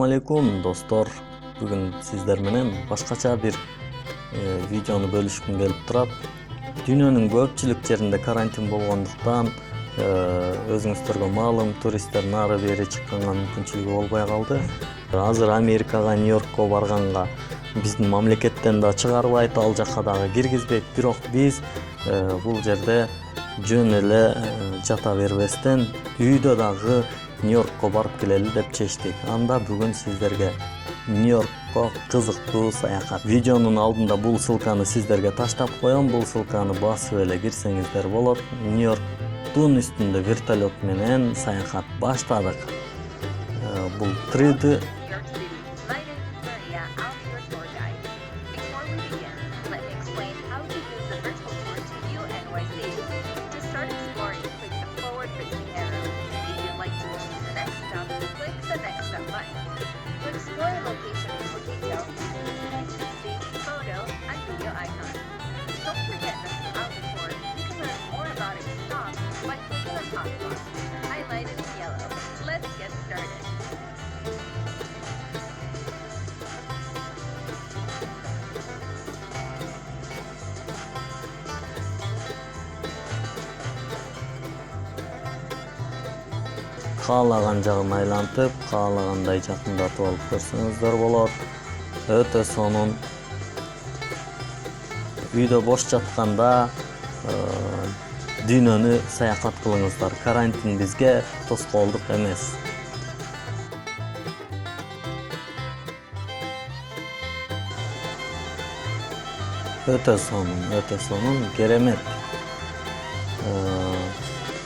Алейкум достор, бүгүн сиздер менен башкача бир видеону бөлүшкүм келип турат. Дүйнөнүн көпчүлүк жеринде карантин болгондуктан өзүңүздөргө маалым, туристтер нары бери чыкканга мүмкүнчүлүгү болбой калды. Азыр Америкага, Нью-Йоркко барганга биздин мамлекеттен да чыгарбайт, ал жака дагы киргизбейт. Бирок биз бул жерде жөн эле жата бербестен үйдө дагы Нью-Йоркко барып келели деп чечтик. Анда бүгүн сиздерге Нью-Йоркко кызыктуу саякат. Видеонун алдында бул ссылканы сиздерге таштап коем. Бул ссылканы басып эле кирсеңиздер болот. Нью-Йорктун үстүндө вертолет менен саякат баштадык. Бул 3D каалаган жагын айлантып, каалагандай жакындатып алып көрсөңүздөр болот. Өтө сонун. Үйдө бош жатканда дүйнөнү саякат кылыңыздар. Карантин бизге тоскоолдук эмес. Өтө сонун, керемет.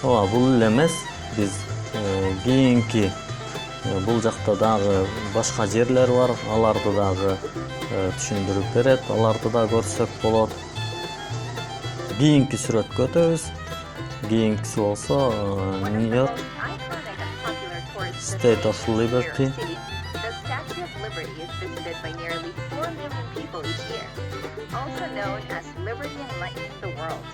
Бул эле эмес, биз кийинки бул жакта дагы башка жерлер бар, аларды дагы түшүндүрүп берет, аларды да көрсөк болот. Кийинки сүрөткө өтөбүз. Кийинкиси болсо Нью-Йорк State of Liberty. Also known as Liberty Enlightening the World.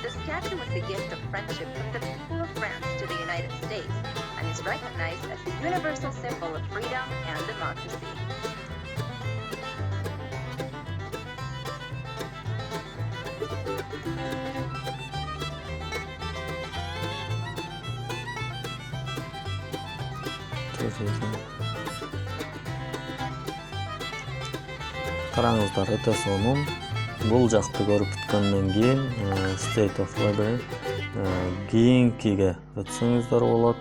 The statue was the gift of friendship from the people of France to the United States and is recognized as a universal symbol of freedom and democracy. Караңыздар, өтө сонун. Бул жакты көрүп бүткөндөн кийин State of Liberty кийинкиге өтсөңүздөр болот.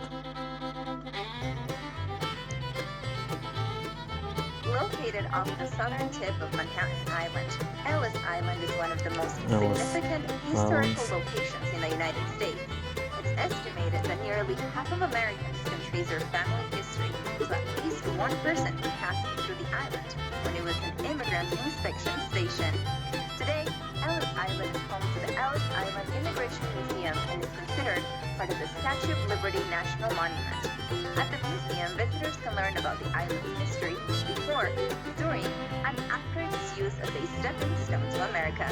Located off the southern tip of Manhattan Island, Ellis Island is one of the most significant historical locations in the United States. It's estimated that nearly half of Americans can trace their family history to at least one person who passed through the island when it was an immigrant inspection station. Today, Ellis Island is home to the Ellis Island Immigration Museum and is considered part of the Statue of Liberty National Monument. At the museum, visitors can learn about the island's history before, during, and after its use as a stepping stone to America.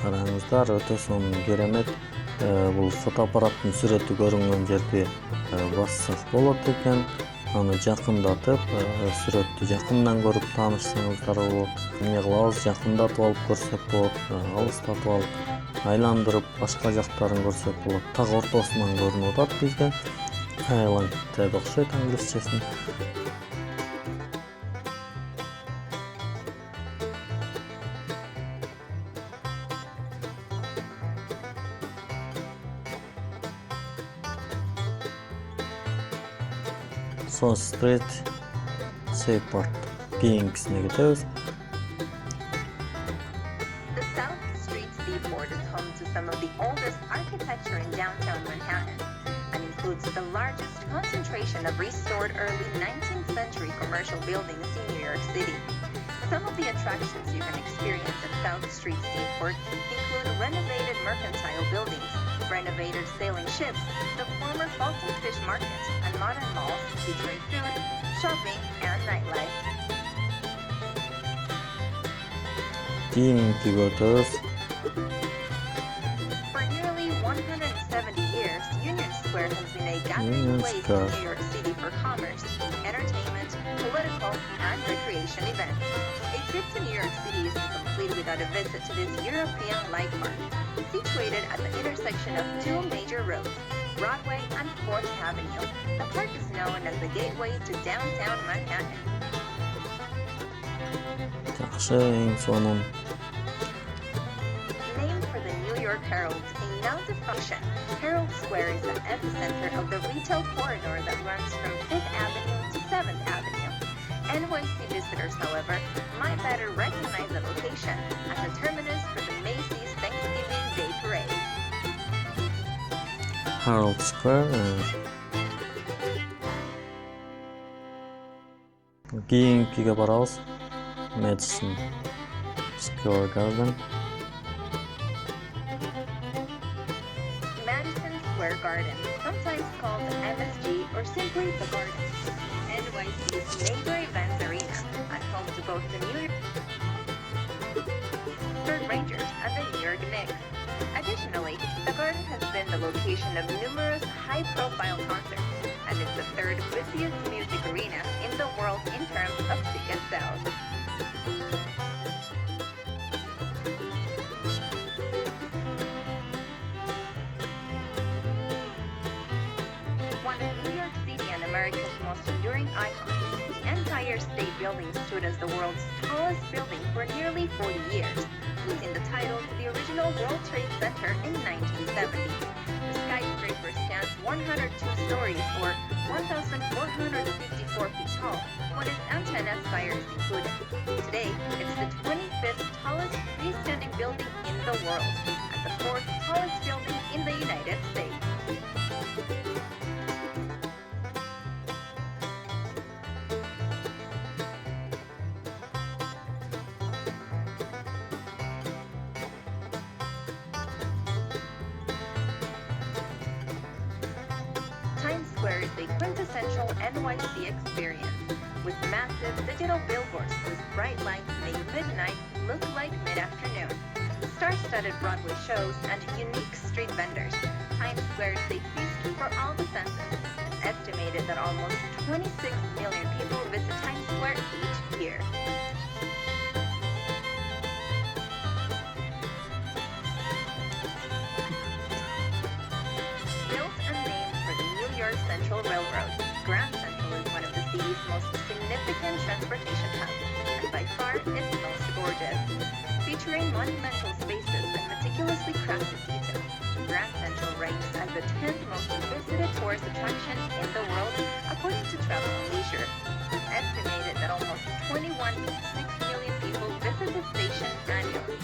Караңыздар, өтө сонун, керемет. Бул фотоаппараттын сүрөтү көрүнгөн жерди бассак болот экен. Аны жакындатып, сүрөттү жакындан көрүп таанышсаңыздар болот. Эмне кылабыз, жакындатып алып көрсөк болот, алыстатып алып, айландырып башка жактарын көрсөк болот. Так ортосунан көрүнүп атат бизге. Island деп окшойт англисчесин. So Street Seaport кийинкисине кетебиз. The South Street Seaport is home to some of the oldest architecture in downtown Manhattan and includes the largest concentration of restored early 19th century commercial buildings in New York City. Some of the attractions you can experience at South Street Seaport include renovated mercantile buildings, renovated sailing ships, the former Fulton Fish Market, and modern malls featuring food, shopping, and nightlife. кийинкиге өтөбүз. For nearly 160 70 years, Union Square has been a gathering Union place in Square. New York City for commerce, entertainment, political, and recreation events. A trip to New York City isn't complete without a visit to this European-like park, situated at the intersection of two major roads, Broadway and 4th Avenue. The park is known as the gateway to downtown Manhattan. Жакшы, эң сонун. Named for the New York Herald, a noun of function, Herald Square is the epicenter of the retail corridor that runs from 5th Avenue to 7th Avenue. NYC visitors, however, might better recognize the location as the terminus for the Macy's Thanksgiving Day Parade. Herald Square. Keyingiga barabыз. Madison Square Garden. Madison Square Garden, sometimes called MSG or simply the Garden, NYC's major events arena and home to both the New York Rangers and the New York Knicks. Additionally, the Garden has been the location of numerous high-profile concerts and is the third busiest music arena in the world in terms of ticket sales. One of New York City and America's most enduring icons, the Empire State Building stood as the world's tallest building for nearly 40 years, losing the title to the original World Trade Center in 1970. The skyscraper stands 102 stories or 1,454 feet tall, when its antenna spire is included. Today, it's the 25th tallest freestanding building in the world, and the 4th tallest building in the United States. Times Square is a quintessential NYC experience, with massive digital billboards whose bright lights make midnight look like mid-afternoon. Star-studded Broadway shows and unique street vendors, Times Square is a feast for all the senses. It's estimated that almost 26 million people visit Times Square each year. Built and named for the New York Central Railroad, Grand Central is one of the city's most significant transportation hubs, and by far its most gorgeous. Featuring monumental spaces and meticulously crafted details, Grand Central ranks as the 10th most visited tourist attraction in the world, according to Travel and Leisure. It's estimated that almost 21.6 million people visit the station annually.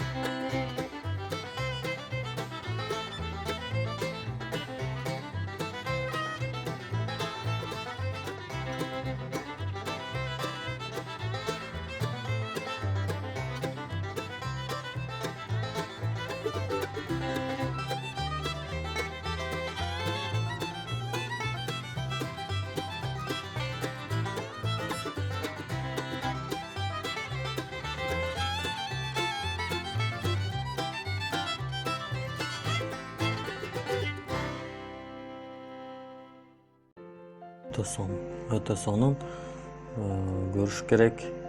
Öte sonun görüş gerek.